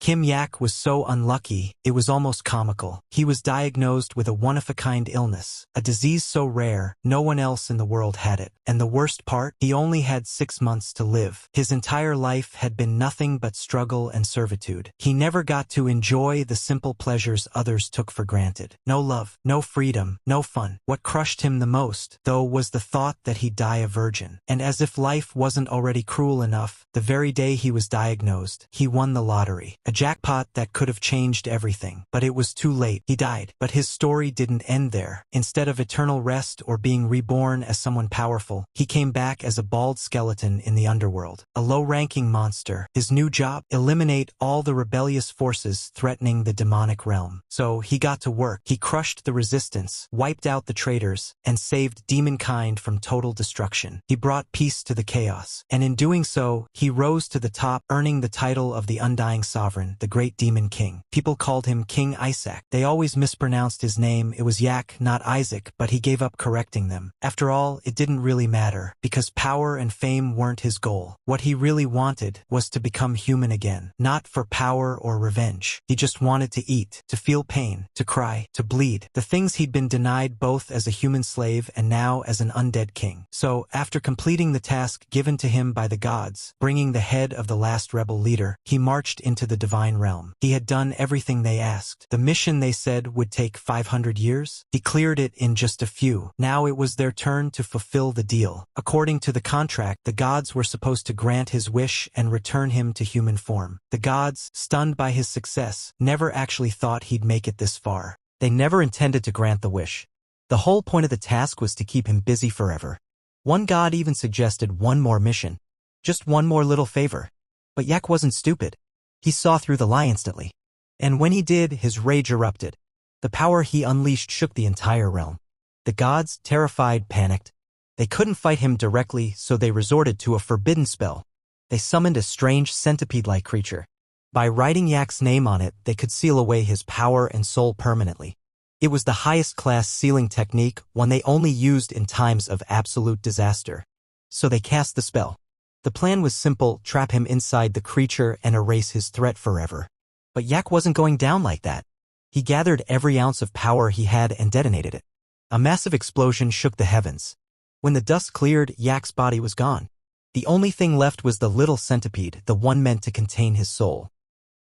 Kim Yak was so unlucky, it was almost comical. He was diagnosed with a one-of-a-kind illness, a disease so rare, no one else in the world had it. And the worst part, he only had 6 months to live. His entire life had been nothing but struggle and servitude. He never got to enjoy the simple pleasures others took for granted. No love, no freedom, no fun. What crushed him the most, though, was the thought that he'd die a virgin. And as if life wasn't already cruel enough, the very day he was diagnosed, he won the lottery. A jackpot that could have changed everything. But it was too late. He died. But his story didn't end there. Instead of eternal rest or being reborn as someone powerful, he came back as a bald skeleton in the underworld. A low-ranking monster. His new job? Eliminate all the rebellious forces threatening the demonic realm. So he got to work. He crushed the resistance, wiped out the traitors, and saved demonkind from total destruction. He brought peace to the chaos. And in doing so, he rose to the top, earning the title of the Undying Sovereign, the Great Demon King. People called him King Isaac. They always mispronounced his name. It was Yak, not Isaac, but he gave up correcting them. After all, it didn't really matter, because power and fame weren't his goal. What he really wanted was to become human again, not for power or revenge. He just wanted to eat, to feel pain, to cry, to bleed, the things he'd been denied both as a human slave and now as an undead king. So, after completing the task given to him by the gods, bringing the head of the last rebel leader, he marched into the divine realm. He had done everything they asked. The mission they said would take 500 years. He cleared it in just a few. Now it was their turn to fulfill the deal. According to the contract, the gods were supposed to grant his wish and return him to human form. The gods, stunned by his success, never actually thought he'd make it this far. They never intended to grant the wish. The whole point of the task was to keep him busy forever. One god even suggested one more mission. Just one more little favor. But Yak wasn't stupid. He saw through the lie instantly. And when he did, his rage erupted. The power he unleashed shook the entire realm. The gods, terrified, panicked. They couldn't fight him directly, so they resorted to a forbidden spell. They summoned a strange centipede-like creature. By writing Yak's name on it, they could seal away his power and soul permanently. It was the highest-class sealing technique, one they only used in times of absolute disaster. So they cast the spell. The plan was simple: trap him inside the creature and erase his threat forever. But Yak wasn't going down like that. He gathered every ounce of power he had and detonated it. A massive explosion shook the heavens. When the dust cleared, Yak's body was gone. The only thing left was the little centipede, the one meant to contain his soul.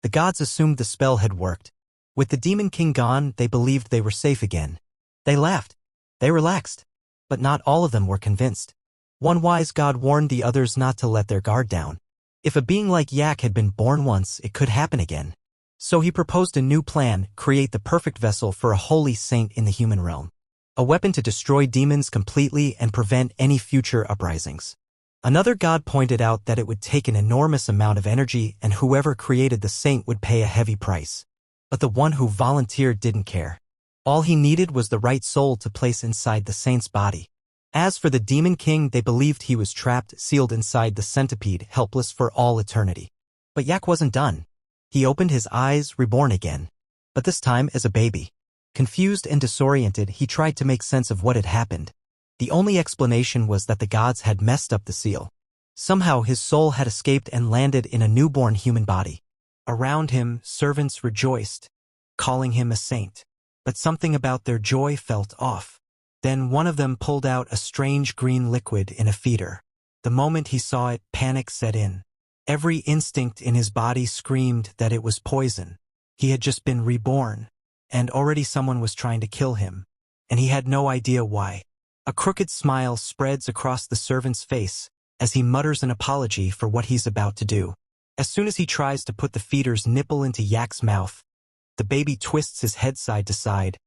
The gods assumed the spell had worked. With the Demon King gone, they believed they were safe again. They laughed. They relaxed. But not all of them were convinced. One wise god warned the others not to let their guard down. If a being like Yak had been born once, it could happen again. So he proposed a new plan: create the perfect vessel for a holy saint in the human realm. A weapon to destroy demons completely and prevent any future uprisings. Another god pointed out that it would take an enormous amount of energy, and whoever created the saint would pay a heavy price. But the one who volunteered didn't care. All he needed was the right soul to place inside the saint's body. As for the Demon King, they believed he was trapped, sealed inside the centipede, helpless for all eternity. But Yak wasn't done. He opened his eyes, reborn again. But this time as a baby. Confused and disoriented, he tried to make sense of what had happened. The only explanation was that the gods had messed up the seal. Somehow his soul had escaped and landed in a newborn human body. Around him, servants rejoiced, calling him a saint. But something about their joy felt off. Then one of them pulled out a strange green liquid in a feeder. The moment he saw it, panic set in. Every instinct in his body screamed that it was poison. He had just been reborn, and already someone was trying to kill him, and he had no idea why. A crooked smile spreads across the servant's face as he mutters an apology for what he's about to do. As soon as he tries to put the feeder's nipple into Yak's mouth, the baby twists his head side to side,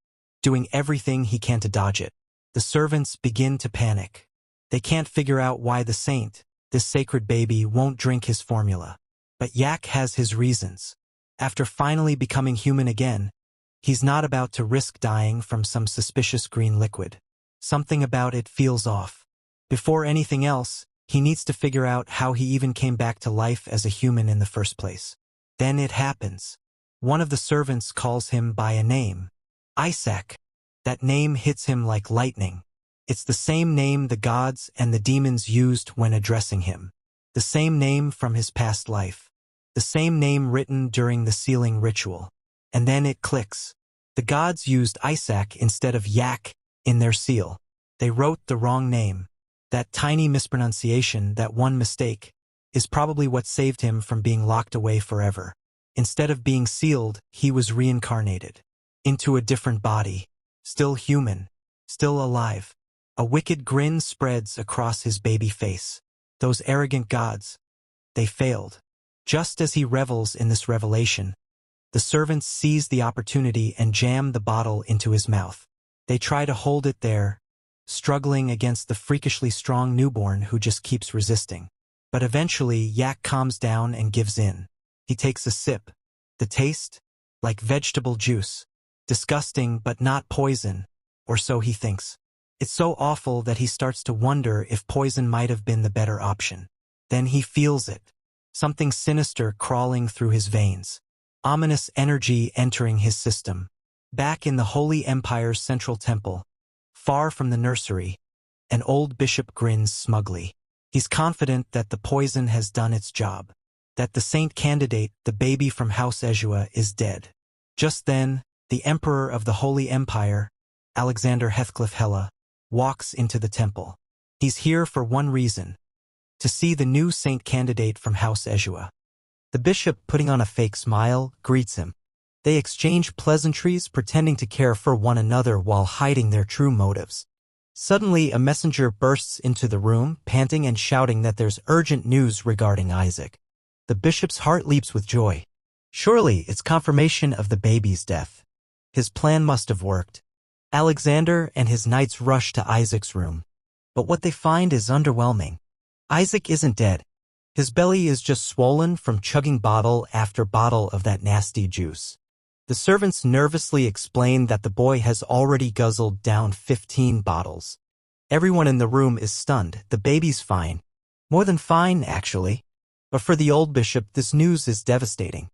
doing everything he can to dodge it. The servants begin to panic. They can't figure out why the saint, this sacred baby, won't drink his formula. But Yak has his reasons. After finally becoming human again, he's not about to risk dying from some suspicious green liquid. Something about it feels off. Before anything else, he needs to figure out how he even came back to life as a human in the first place. Then it happens. One of the servants calls him by a name. Isaac. That name hits him like lightning. It's the same name the gods and the demons used when addressing him. The same name from his past life. The the same name written during the sealing ritual. And then it clicks. The gods used Isaac instead of Yak in their seal. They wrote the wrong name. That tiny mispronunciation, that one mistake, is probably what saved him from being locked away forever. Instead of being sealed, he was reincarnated. Into a different body. Still human. Still alive. A wicked grin spreads across his baby face. Those arrogant gods. They failed. Just as he revels in this revelation, the servants seize the opportunity and jam the bottle into his mouth. They try to hold it there, struggling against the freakishly strong newborn who just keeps resisting. But eventually, Yak calms down and gives in. He takes a sip. The taste? Like vegetable juice. Disgusting but not poison, or so he thinks. It's so awful that he starts to wonder if poison might have been the better option. Then he feels it. Something sinister crawling through his veins. Ominous energy entering his system. Back in the Holy Empire's central temple, far from the nursery, an old bishop grins smugly. He's confident that the poison has done its job. That the saint candidate, the baby from House Ezua, is dead. Just then, the emperor of the Holy Empire, Alexander Heathcliff Hella, walks into the temple. He's here for one reason. To see the new saint candidate from House Ezua. The bishop, putting on a fake smile, greets him. They exchange pleasantries, pretending to care for one another while hiding their true motives. Suddenly, a messenger bursts into the room, panting and shouting that there's urgent news regarding Isaac. The bishop's heart leaps with joy. Surely, it's confirmation of the baby's death. His plan must have worked. Alexander and his knights rush to Isaac's room. But what they find is underwhelming. Isaac isn't dead. His belly is just swollen from chugging bottle after bottle of that nasty juice. The servants nervously explain that the boy has already guzzled down 15 bottles. Everyone in the room is stunned. The baby's fine. More than fine, actually. But for the old bishop, this news is devastating.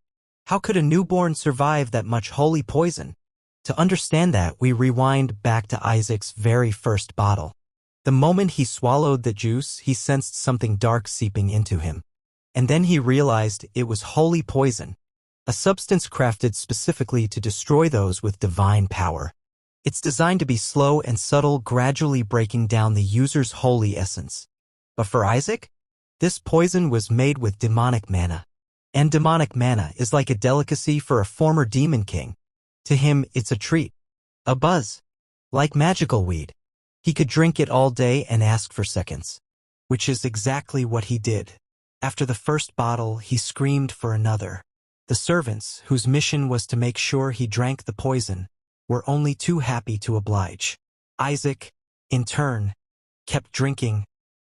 How could a newborn survive that much holy poison? To understand that, we rewind back to Isaac's very first bottle. The moment he swallowed the juice, he sensed something dark seeping into him. And then he realized it was holy poison, a substance crafted specifically to destroy those with divine power. It's designed to be slow and subtle, gradually breaking down the user's holy essence. But for Isaac, this poison was made with demonic mana. And demonic mana is like a delicacy for a former demon king. To him, it's a treat. A buzz. Like magical weed. He could drink it all day and ask for seconds. Which is exactly what he did. After the first bottle, he screamed for another. The servants, whose mission was to make sure he drank the poison, were only too happy to oblige. Isaac, in turn, kept drinking,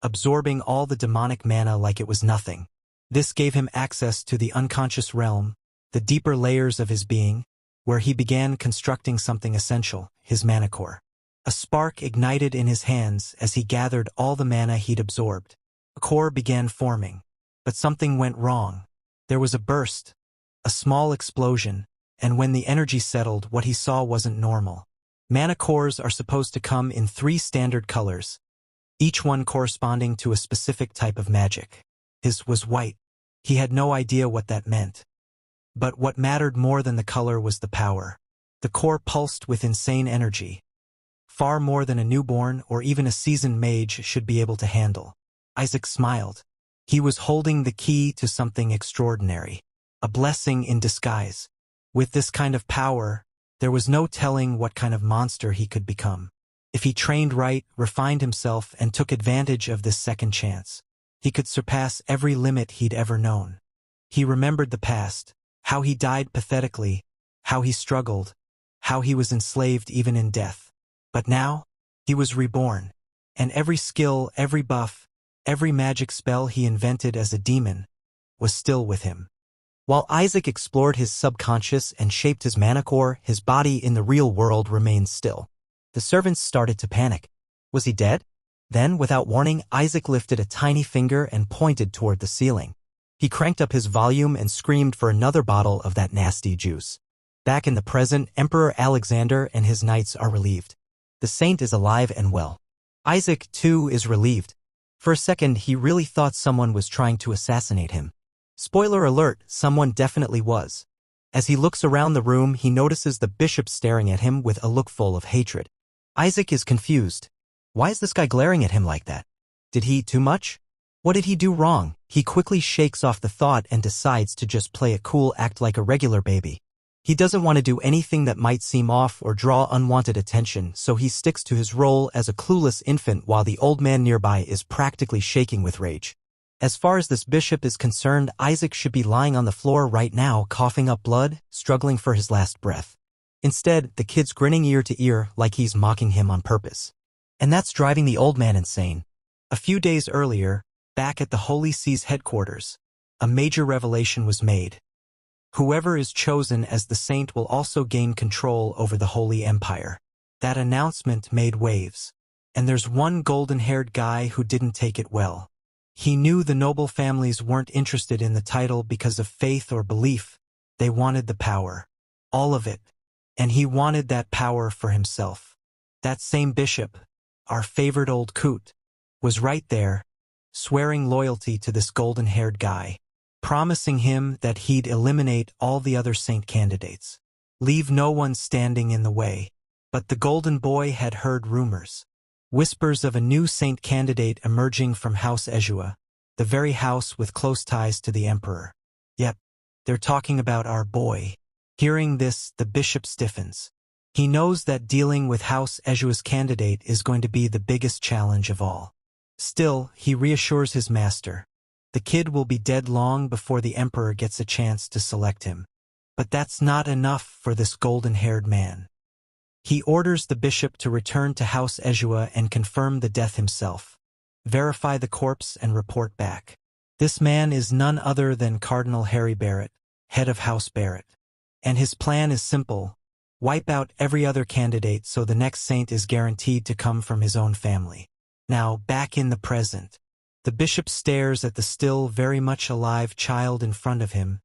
absorbing all the demonic mana like it was nothing. This gave him access to the unconscious realm, the deeper layers of his being, where he began constructing something essential, his mana core. A spark ignited in his hands as he gathered all the mana he'd absorbed. A core began forming. But something went wrong. There was a burst, a small explosion, and when the energy settled, what he saw wasn't normal. Mana cores are supposed to come in 3 standard colors, each one corresponding to a specific type of magic. His was white. He had no idea what that meant. But what mattered more than the color was the power. The core pulsed with insane energy. Far more than a newborn or even a seasoned mage should be able to handle. Isaac smiled. He was holding the key to something extraordinary. A blessing in disguise. With this kind of power, there was no telling what kind of monster he could become. If he trained right, refined himself, and took advantage of this second chance, he could surpass every limit he'd ever known. He remembered the past, how he died pathetically, how he struggled, how he was enslaved even in death. But now, he was reborn, and every skill, every buff, every magic spell he invented as a demon was still with him. While Isaac explored his subconscious and shaped his mana core, his body in the real world remained still. The servants started to panic. Was he dead? Then, without warning, Isaac lifted a tiny finger and pointed toward the ceiling. He cranked up his volume and screamed for another bottle of that nasty juice. Back in the present, Emperor Alexander and his knights are relieved. The saint is alive and well. Isaac, too, is relieved. For a second, he really thought someone was trying to assassinate him. Spoiler alert, someone definitely was. As he looks around the room, he notices the bishop staring at him with a look full of hatred. Isaac is confused. Why is this guy glaring at him like that? Did he eat too much? What did he do wrong? He quickly shakes off the thought and decides to just play it cool, act like a regular baby. He doesn't want to do anything that might seem off or draw unwanted attention, so he sticks to his role as a clueless infant while the old man nearby is practically shaking with rage. As far as this bishop is concerned, Isaac should be lying on the floor right now, coughing up blood, struggling for his last breath. Instead, the kid's grinning ear to ear like he's mocking him on purpose. And that's driving the old man insane. A few days earlier, back at the Holy See's headquarters, a major revelation was made. Whoever is chosen as the saint will also gain control over the Holy Empire. That announcement made waves. And there's one golden-haired guy who didn't take it well. He knew the noble families weren't interested in the title because of faith or belief. They wanted the power. All of it. And he wanted that power for himself. That same bishop, our favorite old coot, was right there, swearing loyalty to this golden-haired guy, promising him that he'd eliminate all the other saint candidates, leave no one standing in the way. But the golden boy had heard rumors. Whispers of a new saint candidate emerging from House Ejua, the very house with close ties to the emperor. Yep, they're talking about our boy. Hearing this, the bishop stiffens. He knows that dealing with House Ejua's candidate is going to be the biggest challenge of all. Still, he reassures his master. The kid will be dead long before the emperor gets a chance to select him. But that's not enough for this golden-haired man. He orders the bishop to return to House Ejua and confirm the death himself, verify the corpse and report back. This man is none other than Cardinal Harry Barrett, head of House Barrett. And his plan is simple: wipe out every other candidate so the next saint is guaranteed to come from his own family. Now, back in the present, the bishop stares at the still very much alive child in front of him,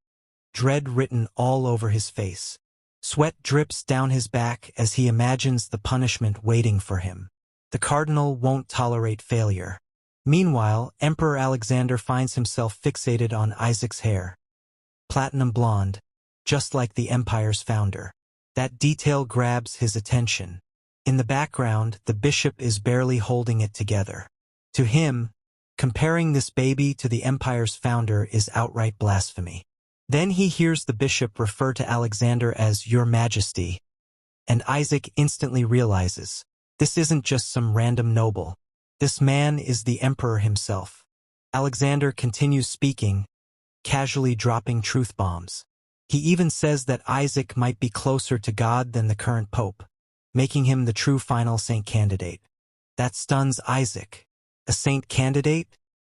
dread written all over his face. Sweat drips down his back as he imagines the punishment waiting for him. The cardinal won't tolerate failure. Meanwhile, Emperor Alexander finds himself fixated on Isaac's hair. Platinum blonde, just like the empire's founder. That detail grabs his attention. In the background, the bishop is barely holding it together. To him, comparing this baby to the empire's founder is outright blasphemy. Then he hears the bishop refer to Alexander as Your Majesty, and Isaac instantly realizes, this isn't just some random noble. This man is the emperor himself. Alexander continues speaking, casually dropping truth bombs. He even says that Isaac might be closer to God than the current pope, making him the true final saint candidate. That stuns Isaac. A saint candidate?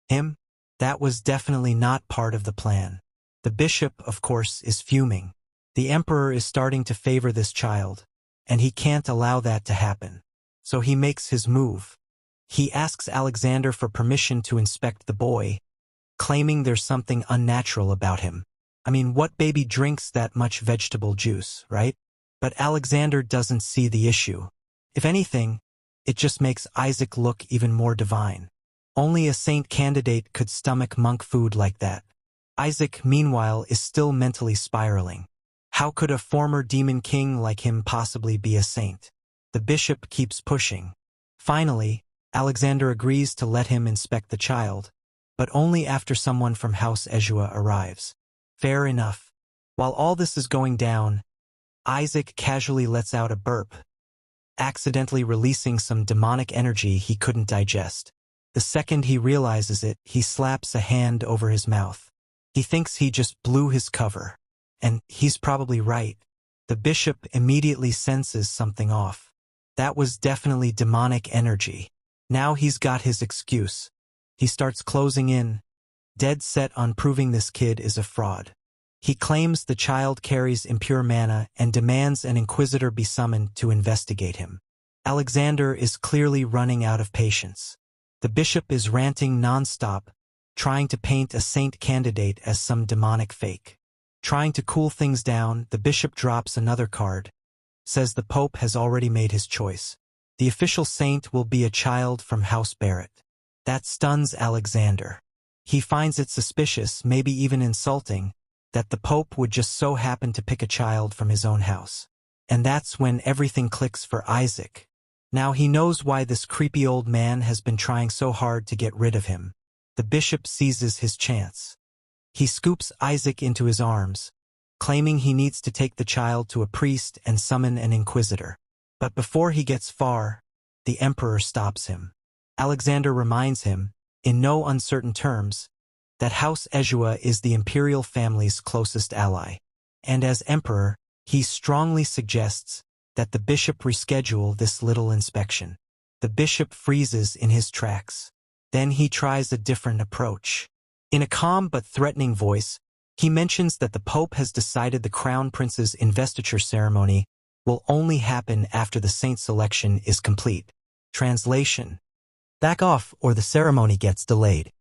Him? That was definitely not part of the plan. The bishop, of course, is fuming. The emperor is starting to favor this child, and he can't allow that to happen. So he makes his move. He asks Alexander for permission to inspect the boy, claiming there's something unnatural about him. I mean, what baby drinks that much vegetable juice, right? But Alexander doesn't see the issue. If anything, it just makes Isaac look even more divine. Only a saint candidate could stomach monk food like that. Isaac, meanwhile, is still mentally spiraling. How could a former demon king like him possibly be a saint? The bishop keeps pushing. Finally, Alexander agrees to let him inspect the child, but only after someone from House Ejua arrives. Fair enough. While all this is going down, Isaac casually lets out a burp, accidentally releasing some demonic energy he couldn't digest. The second he realizes it, he slaps a hand over his mouth. He thinks he just blew his cover. And he's probably right. The bishop immediately senses something off. That was definitely demonic energy. Now he's got his excuse. He starts closing in, dead set on proving this kid is a fraud. He claims the child carries impure mana and demands an inquisitor be summoned to investigate him. Alexander is clearly running out of patience. The bishop is ranting non-stop, trying to paint a saint candidate as some demonic fake. Trying to cool things down, the bishop drops another card, says the pope has already made his choice. The official saint will be a child from House Barrett. That stuns Alexander. He finds it suspicious, maybe even insulting, that the Pope would just so happen to pick a child from his own house. And that's when everything clicks for Isaac. Now he knows why this creepy old man has been trying so hard to get rid of him. The bishop seizes his chance. He scoops Isaac into his arms, claiming he needs to take the child to a priest and summon an inquisitor. But before he gets far, the emperor stops him. Alexander reminds him, in no uncertain terms, that House Ezua is the imperial family's closest ally. And as emperor, he strongly suggests that the bishop reschedule this little inspection. The bishop freezes in his tracks. Then he tries a different approach. In a calm but threatening voice, he mentions that the Pope has decided the crown prince's investiture ceremony will only happen after the saint selection is complete. Translation: back off or the ceremony gets delayed.